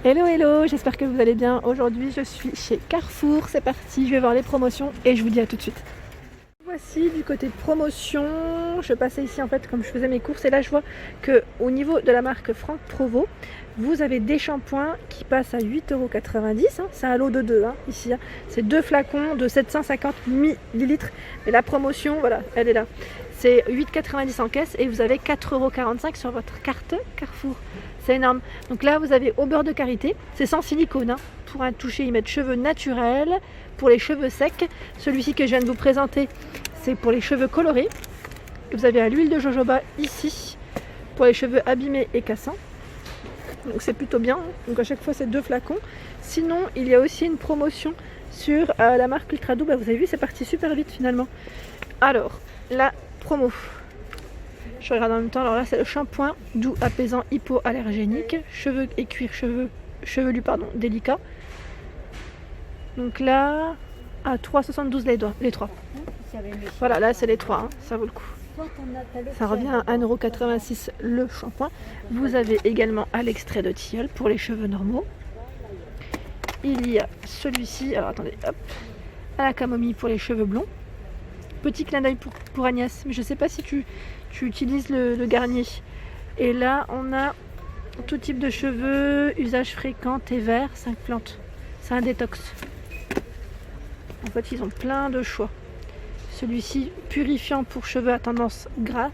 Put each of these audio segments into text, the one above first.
Hello hello, j'espère que vous allez bien. Aujourd'hui je suis chez Carrefour, c'est parti, je vais voir les promotions et je vous dis à tout de suite. Voici du côté de promotion, je passais ici en fait comme je faisais mes courses et là je vois que au niveau de la marque Franck Provo, vous avez des shampoings qui passent à 8,90 €, c'est un lot de 2 ici, c'est 2 flacons de 750 ml, mais la promotion voilà, elle est là. C'est 8,90 € en caisse et vous avez 4,45 € sur votre carte Carrefour. C'est énorme. Donc là, vous avez au beurre de karité. C'est sans silicone. Pour un toucher, ils mettent cheveux naturels. Pour les cheveux secs, celui-ci que je viens de vous présenter, c'est pour les cheveux colorés. Vous avez à l'huile de jojoba ici pour les cheveux abîmés et cassants. Donc c'est plutôt bien. Donc à chaque fois, c'est 2 flacons. Sinon, il y a aussi une promotion sur la marque Ultra Doux. Vous avez vu, c'est parti super vite finalement. Alors, la promo. Je regarde en même temps, alors là c'est le shampoing doux apaisant hypoallergénique, cheveux et cuir chevelu délicat. Donc là à 3,72 € les 3. Voilà, là c'est les 3, ça vaut le coup. Ça revient à 1,86 € le shampoing. Vous avez également à l'extrait de tilleul pour les cheveux normaux. Il y a celui-ci, alors attendez, hop, à la camomille pour les cheveux blonds. Petit clin d'œil pour Agnès, mais je ne sais pas si tu utilises le Garnier. Et là, on a tout type de cheveux, usage fréquent, thé vert, 5 plantes. C'est un détox. En fait, ils ont plein de choix. Celui-ci, purifiant pour cheveux à tendance gras,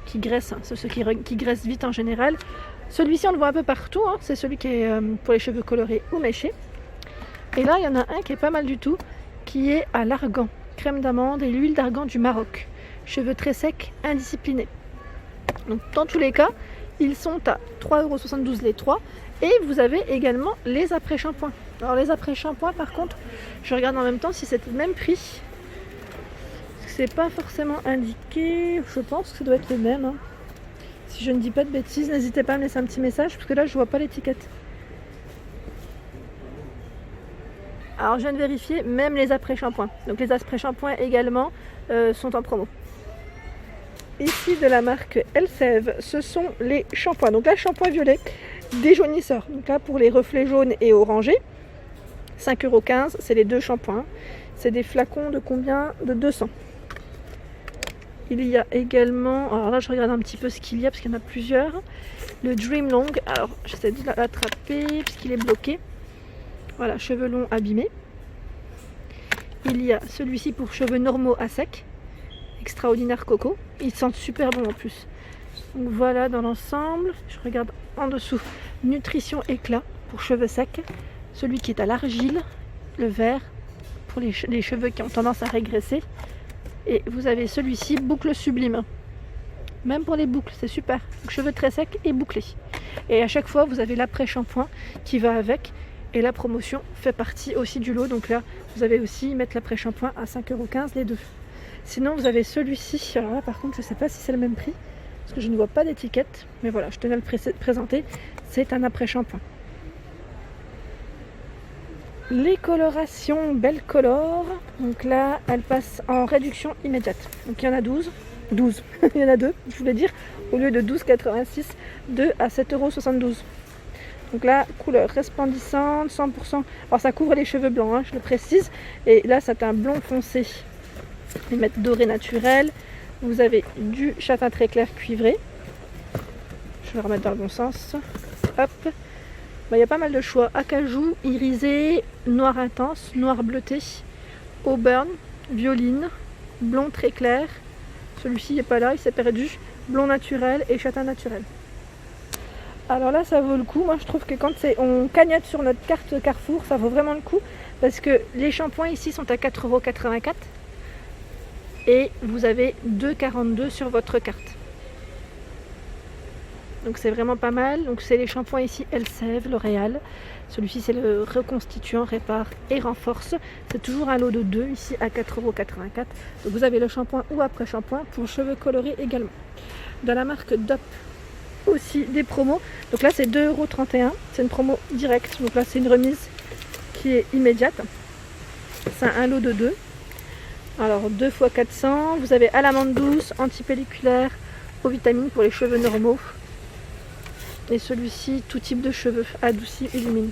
qui graisse, c'est ceux qui graissent vite en général. Celui-ci, on le voit un peu partout, c'est celui qui est pour les cheveux colorés ou méchés. Et là, il y en a un qui est pas mal du tout, qui est à l'argan. Crème d'amande et l'huile d'argan du Maroc. Cheveux très secs, indisciplinés. Donc dans tous les cas, ils sont à 3,72 € les 3. Et vous avez également les après-shampoings. Alors les après-shampoings par contre, je regarde en même temps si c'est le même prix. C'est pas forcément indiqué, je pense que ça doit être le même. Si je ne dis pas de bêtises, n'hésitez pas à me laisser un petit message parce que là je vois pas l'étiquette. Alors je viens de vérifier, même les après-shampoings. Donc les après-shampoings également sont en promo. Ici de la marque Elseve, ce sont les shampoings. Donc là, shampoing violet déjaunisseur. Donc là pour les reflets jaunes et orangés, 5,15 €, c'est les 2 shampoings. C'est des flacons de combien? De 200. Il y a également, alors là je regarde un petit peu ce qu'il y a parce qu'il y en a plusieurs. Le Dream Long, alors j'essaie de l'attraper parce qu'il est bloqué. Voilà, cheveux longs abîmés. Il y a celui-ci pour cheveux normaux à sec. Extraordinaire coco. Ils sentent super bon en plus. Donc voilà dans l'ensemble. Je regarde en dessous. Nutrition éclat pour cheveux secs. Celui qui est à l'argile. Le vert pour les cheveux qui ont tendance à régresser. Et vous avez celui-ci, boucle sublime. Même pour les boucles, c'est super. Donc, cheveux très secs et bouclés. Et à chaque fois, vous avez l'après-shampoing qui va avec. Et la promotion fait partie aussi du lot. Donc là, vous avez aussi mettre l'après-shampoing à 5,15 € les 2. Sinon, vous avez celui-ci. Alors là, par contre, je ne sais pas si c'est le même prix. Parce que je ne vois pas d'étiquette. Mais voilà, je tenais à le présenter. C'est un après-shampoing. Les colorations Belle Color. Donc là, elles passent en réduction immédiate. Donc il y en a 12. Il y en a 2, je voulais dire. Au lieu de 12,86, 2 à 7,72 €. Donc là, couleur resplendissante, 100%. Alors ça couvre les cheveux blancs, je le précise. Et là, c'est un blond foncé. Les mettre doré naturel. Vous avez du châtain très clair cuivré. Je vais le remettre dans le bon sens. Hop. Il y a pas mal de choix. Acajou, irisé, noir intense, noir bleuté, auburn, violine, blond très clair. Celui-ci n'est pas là, il s'est perdu. Blond naturel et châtain naturel. Alors là, ça vaut le coup. Moi, je trouve que quand on cagnotte sur notre carte Carrefour, ça vaut vraiment le coup. Parce que les shampoings ici sont à 4,84 € et vous avez 2,42 € sur votre carte. Donc c'est vraiment pas mal. Donc c'est les shampoings ici Elseve, L'Oréal. Celui-ci c'est le reconstituant, répare et renforce. C'est toujours un lot de 2 ici à 4,84 €. Donc vous avez le shampoing ou après shampoing pour cheveux colorés également. Dans la marque Dop aussi des promos. Donc là c'est 2,31 €. C'est une promo directe. Donc là c'est une remise qui est immédiate. C'est un lot de 2. Alors 2 x 400. Vous avez à l'amande douce, antipelliculaire, aux vitamines pour les cheveux normaux. Et celui-ci, tout type de cheveux, adouci, illumine.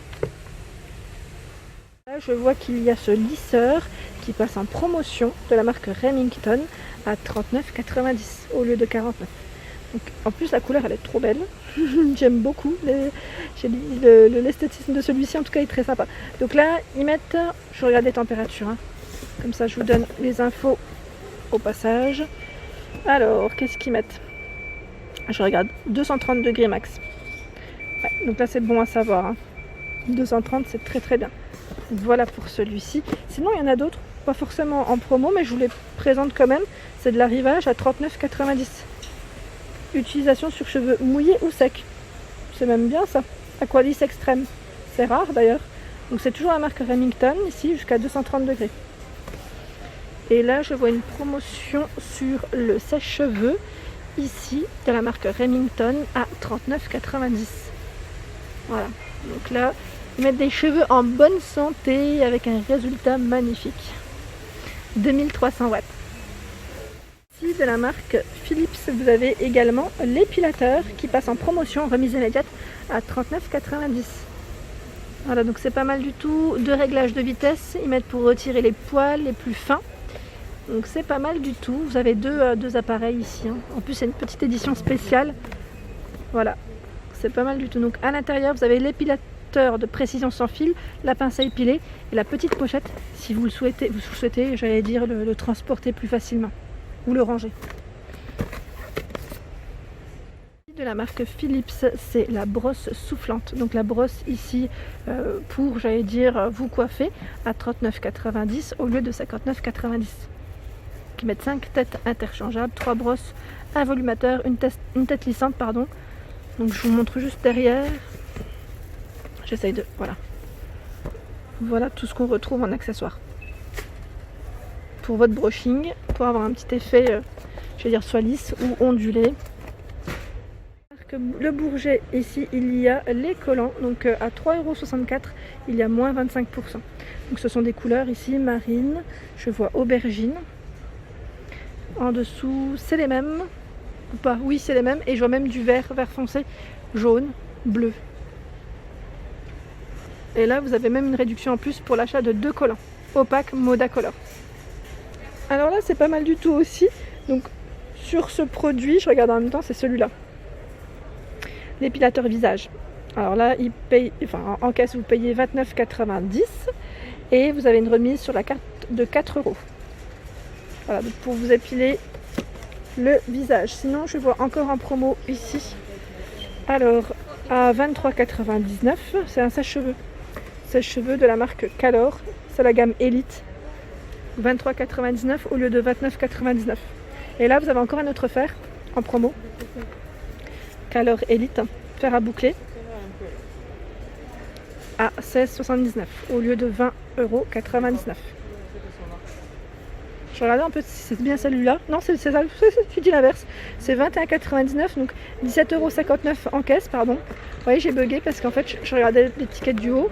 Là, je vois qu'il y a ce lisseur qui passe en promotion de la marque Remington à 39,90 au lieu de 49. Donc, en plus, la couleur, elle est trop belle. J'aime beaucoup. L'esthétisme de celui-ci, en tout cas, est très sympa. Donc là, ils mettent... Je regarde les températures. Hein. Comme ça, je vous donne les infos au passage. Alors, qu'est-ce qu'ils mettent? Je regarde. 230 degrés max. Ouais, donc là, c'est bon à savoir. Hein. 230, c'est très très bien. Donc voilà pour celui-ci. Sinon, il y en a d'autres. Pas forcément en promo, mais je vous les présente quand même. C'est de l'arrivage à 39,90. Utilisation sur cheveux mouillés ou secs. C'est même bien ça. Aqualis extrême. C'est rare d'ailleurs. Donc c'est toujours la marque Remington ici jusqu'à 230 degrés. Et là je vois une promotion sur le sèche-cheveux ici de la marque Remington à 39,90. Voilà. Donc là, ils mettent des cheveux en bonne santé avec un résultat magnifique. 2300 watts. De la marque Philips, vous avez également l'épilateur qui passe en promotion, remise immédiate à 39,90. Voilà, donc c'est pas mal du tout. Deux réglages de vitesse, ils mettent pour retirer les poils les plus fins. Donc c'est pas mal du tout. Vous avez deux appareils ici. Hein. En plus, c'est une petite édition spéciale. Voilà, c'est pas mal du tout. Donc à l'intérieur, vous avez l'épilateur de précision sans fil, la pince à épiler et la petite pochette si vous le souhaitez, j'allais dire, le transporter plus facilement. Ou le ranger. De la marque Philips, c'est la brosse soufflante. Donc la brosse ici pour, j'allais dire, vous coiffer à 39,90 au lieu de 59,90. Qui mettent 5 têtes interchangeables, 3 brosses, un volumateur, une tête lissante, pardon. Donc je vous montre juste derrière. J'essaye de... Voilà. Voilà tout ce qu'on retrouve en accessoires. Pour votre brushing, pour avoir un petit effet, je vais dire soit lisse ou ondulé. Le Bourget, ici il y a les collants, donc à 3,64 €, il y a moins 25%. Donc ce sont des couleurs ici, marine, je vois aubergine. En dessous, c'est les mêmes, ou pas, oui c'est les mêmes, et je vois même du vert foncé, jaune, bleu. Et là vous avez même une réduction en plus pour l'achat de 2 collants, opaque Moda Color. Alors là c'est pas mal du tout aussi, donc sur ce produit, je regarde en même temps, c'est celui-là, l'épilateur visage. Alors là il paye, enfin en caisse vous payez 29,90 et vous avez une remise sur la carte de 4 €. Voilà, donc pour vous épiler le visage. Sinon je vois encore en promo ici, alors à 23,99 €, c'est un sèche-cheveux de la marque Calor, c'est la gamme Elite. 23,99 € au lieu de 29,99 €. Et là vous avez encore un autre fer en promo, Calor Elite, fer à boucler à 16,79 € au lieu de 20,99 €. Je regardais un peu si c'est bien celui-là. Non, c'est ça, je dis l'inverse. C'est 21,99 €, donc 17,59 € en caisse, pardon. Vous voyez, j'ai bugué parce qu'en fait je regardais l'étiquette du haut.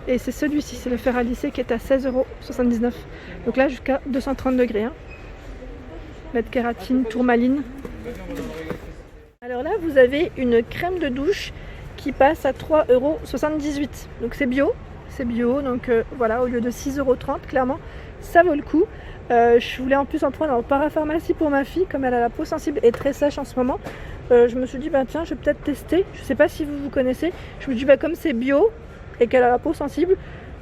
Et c'est celui-ci, c'est le fer à lisser qui est à 16,79 €. Donc là jusqu'à 230 degrés. Hein. Mètre kératine, tourmaline. Alors là vous avez une crème de douche qui passe à 3,78 €. Donc c'est bio, donc voilà, au lieu de 6,30 €, clairement, ça vaut le coup. Je voulais en plus en prendre en parapharmacie pour ma fille, comme elle a la peau sensible et très sèche en ce moment. Je me suis dit, bah tiens, je vais peut-être tester. Je sais pas si vous connaissez. Je me dis, bah comme c'est bio et qu'elle a la peau sensible,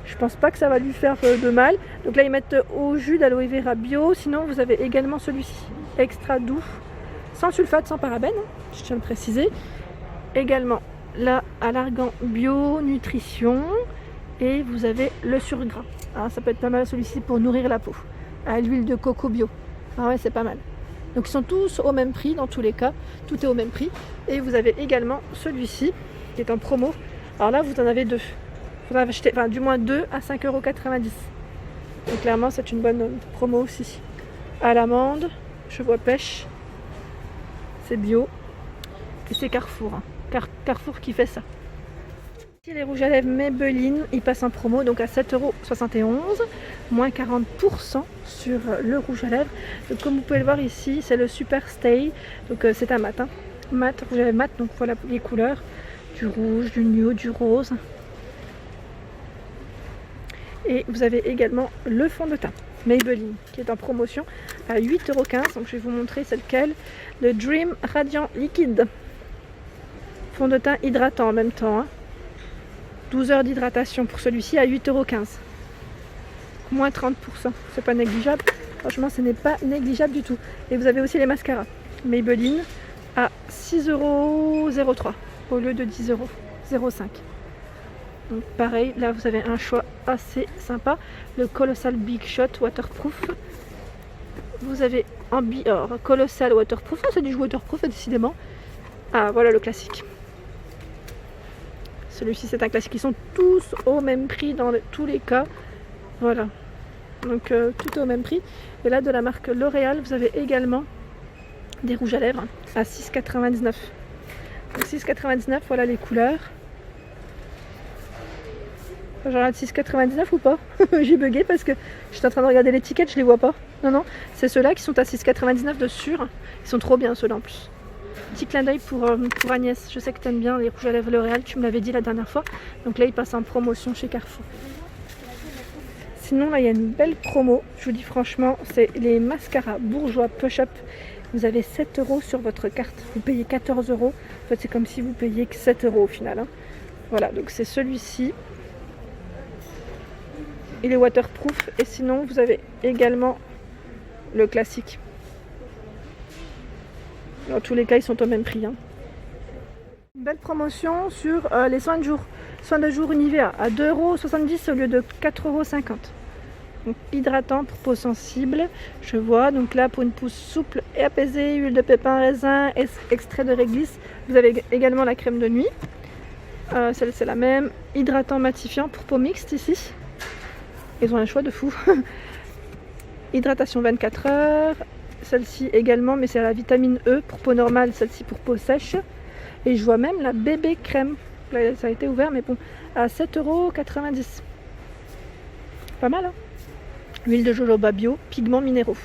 je pense pas que ça va lui faire de mal. Donc là ils mettent au jus d'aloe vera bio. Sinon vous avez également celui-ci, extra doux, sans sulfate, sans parabènes, je tiens à le préciser. Également là à l'argan bio, nutrition, et vous avez le surgras. Alors, ça peut être pas mal celui-ci pour nourrir la peau. À l'huile de coco bio. Ah ouais, c'est pas mal. Donc ils sont tous au même prix dans tous les cas, tout est au même prix. Et vous avez également celui-ci qui est en promo. Alors là vous en avez deux. Vous en acheter, enfin du moins deux à 5,90 €. Donc clairement c'est une bonne promo aussi. À l'amande, je vois pêche, c'est bio et c'est Carrefour. Hein. Carrefour qui fait ça. Ici les rouges à lèvres Maybelline, ils passent en promo donc à 7,71 €, moins 40% sur le rouge à lèvres. Donc comme vous pouvez le voir ici, c'est le Super Stay, donc c'est un mat, hein. Mat, rouge à lèvres mat, donc voilà les couleurs. du rouge, du nude, du rose. Et vous avez également le fond de teint Maybelline qui est en promotion à 8,15 €. Donc je vais vous montrer c'est lequel. Le Dream Radiant Liquide. Fond de teint hydratant en même temps. 12 heures d'hydratation pour celui-ci à 8,15 €. Moins 30%. C'est pas négligeable. Franchement, ce n'est pas négligeable du tout. Et vous avez aussi les mascaras Maybelline à 6,03 € au lieu de 10,05 €. Donc pareil, là vous avez un choix assez sympa. Le Colossal Big Shot Waterproof. Vous avez en Bior Colossal Waterproof. C'est du waterproof décidément. Ah voilà le classique. Celui-ci c'est un classique. Ils sont tous au même prix dans tous les cas. Voilà. Donc tout est au même prix. Et là de la marque L'Oréal, vous avez également des rouges à lèvres à 6,99 €. Donc 6,99 €, voilà les couleurs. J'en regarde 6,99 € ou pas? J'ai bugué parce que j'étais en train de regarder l'étiquette, je les vois pas. Non, non, c'est ceux-là qui sont à 6,99 € de sûr. Ils sont trop bien ceux-là en plus. Petit clin d'œil pour Agnès. Je sais que tu aimes bien les rouges à lèvres L'Oréal, tu me l'avais dit la dernière fois. Donc là, ils passent en promotion chez Carrefour. Sinon, là, il y a une belle promo. Je vous dis franchement, c'est les mascaras Bourjois Push-Up. Vous avez 7 € sur votre carte. Vous payez 14 €. En fait, c'est comme si vous payiez que 7 € au final. Voilà, donc c'est celui-ci. Il est waterproof. Et sinon, vous avez également le classique. Dans tous les cas, ils sont au même prix. Une belle promotion sur les soins de jour. Soins de jour Nivea à 2,70 € au lieu de 4,50 €. Donc hydratant pour peau sensible, je vois. Donc là pour une peau souple et apaisée, huile de pépin, raisin, extrait de réglisse. Vous avez également la crème de nuit. Celle c'est la même. Hydratant matifiant pour peau mixte ici. Ils ont un choix de fou. Hydratation 24 heures. Celle-ci également, mais c'est la vitamine E pour peau normale, celle-ci pour peau sèche. Et je vois même la bébé crème. Là, ça a été ouvert, mais bon, à 7,90 €. Pas mal, hein? Huile de jojoba bio, pigments minéraux.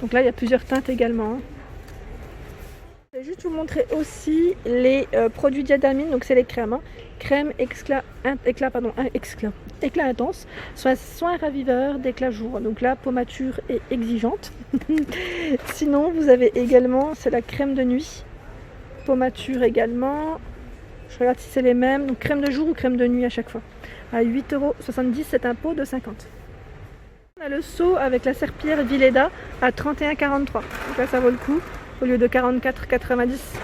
Donc là, il y a plusieurs teintes également. Je vais juste vous montrer aussi les produits Diadamine. Donc c'est les crèmes. Crème éclat intense, soin raviveur d'éclat jour. Donc là, peau mature et exigeante. Sinon, vous avez également, c'est la crème de nuit. Peau mature également. Je regarde si c'est les mêmes. Donc crème de jour ou crème de nuit à chaque fois. À 8,70 €, c'est un pot de 50. On a le seau avec la serpillière Villeda à 31,43 €. Donc là, ça vaut le coup. Au lieu de 44,90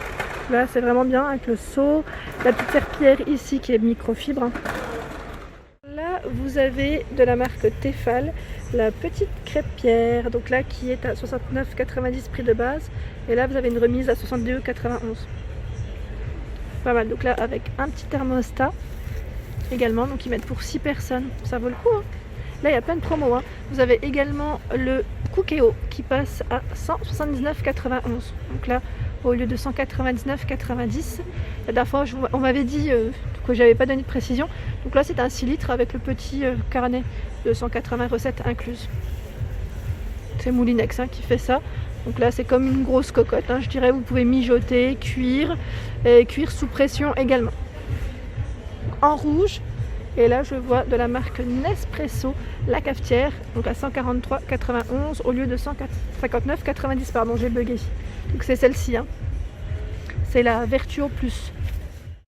€. Là, c'est vraiment bien avec le seau. La petite serpillière ici qui est microfibre. Là, vous avez de la marque Tefal, la petite crêpière. Donc là, qui est à 69,90 € prix de base. Et là, vous avez une remise à 62,91 €. Pas mal. Donc là, avec un petit thermostat également. Donc ils mettent pour 6 personnes. Ça vaut le coup. Là, il y a plein de promos. Vous avez également le Cookéo qui passe à 179,91 €. Donc là, au lieu de 199,90 €. La dernière fois, on m'avait dit que j'avais pas donné de précision. Donc là, c'est un 6 litres avec le petit carnet de 180 recettes incluses. C'est Moulinex qui fait ça. Donc là, c'est comme une grosse cocotte. Je dirais, vous pouvez mijoter, cuire et cuire sous pression également. En rouge. Et là, je vois de la marque Nespresso, la cafetière, donc à 143,91 € au lieu de 159,90 €. Pardon, j'ai bugué. Donc c'est celle-ci. C'est la Vertuo Plus.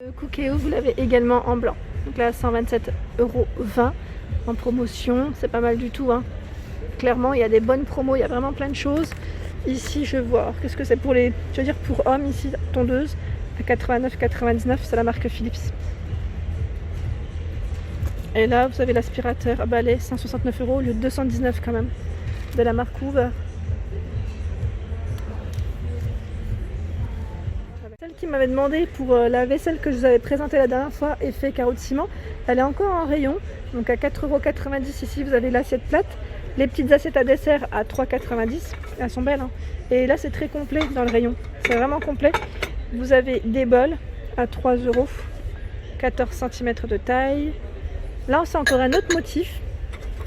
Le Cookéo, vous l'avez également en blanc. Donc là, 127,20 € en promotion. C'est pas mal du tout. Clairement, il y a des bonnes promos. Il y a vraiment plein de choses. Ici, je vois. Qu'est-ce que c'est pour les... Je veux dire pour hommes, ici, tondeuse, à 89,99 €. C'est la marque Philips. Et là, vous avez l'aspirateur à balai, 169 € au lieu de 219 € quand même, de la marque Hoover. Celle qui m'avait demandé pour la vaisselle que je vous avais présentée la dernière fois, effet carreau de ciment, elle est encore en rayon. Donc à 4,90 € ici, vous avez l'assiette plate. Les petites assiettes à dessert à 3,90 €. Elles sont belles. Et là, c'est très complet dans le rayon. C'est vraiment complet. Vous avez des bols à 3 €, 14 cm de taille. Là, c'est encore un autre motif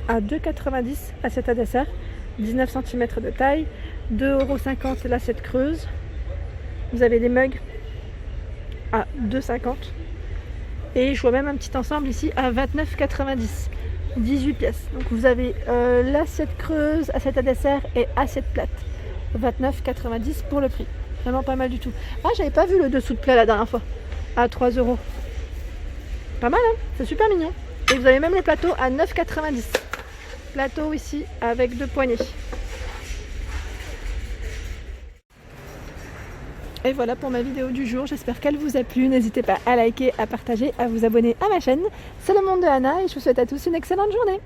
à 2,90 € assiette à dessert, 19 cm de taille, 2,50 € l'assiette creuse. Vous avez des mugs à 2,50 €. Et je vois même un petit ensemble ici à 29,90. 18 pièces. Donc vous avez l'assiette creuse, assiette à dessert et assiette plate. 29,90 pour le prix. Vraiment pas mal du tout. Ah, j'avais pas vu le dessous de plat la dernière fois. À 3 €. Pas mal, hein? C'est super mignon. Et vous avez même le plateau à 9,90. Plateau ici avec 2 poignées. Et voilà pour ma vidéo du jour, j'espère qu'elle vous a plu. N'hésitez pas à liker, à partager, à vous abonner à ma chaîne. C'est le monde de Anna et je vous souhaite à tous une excellente journée.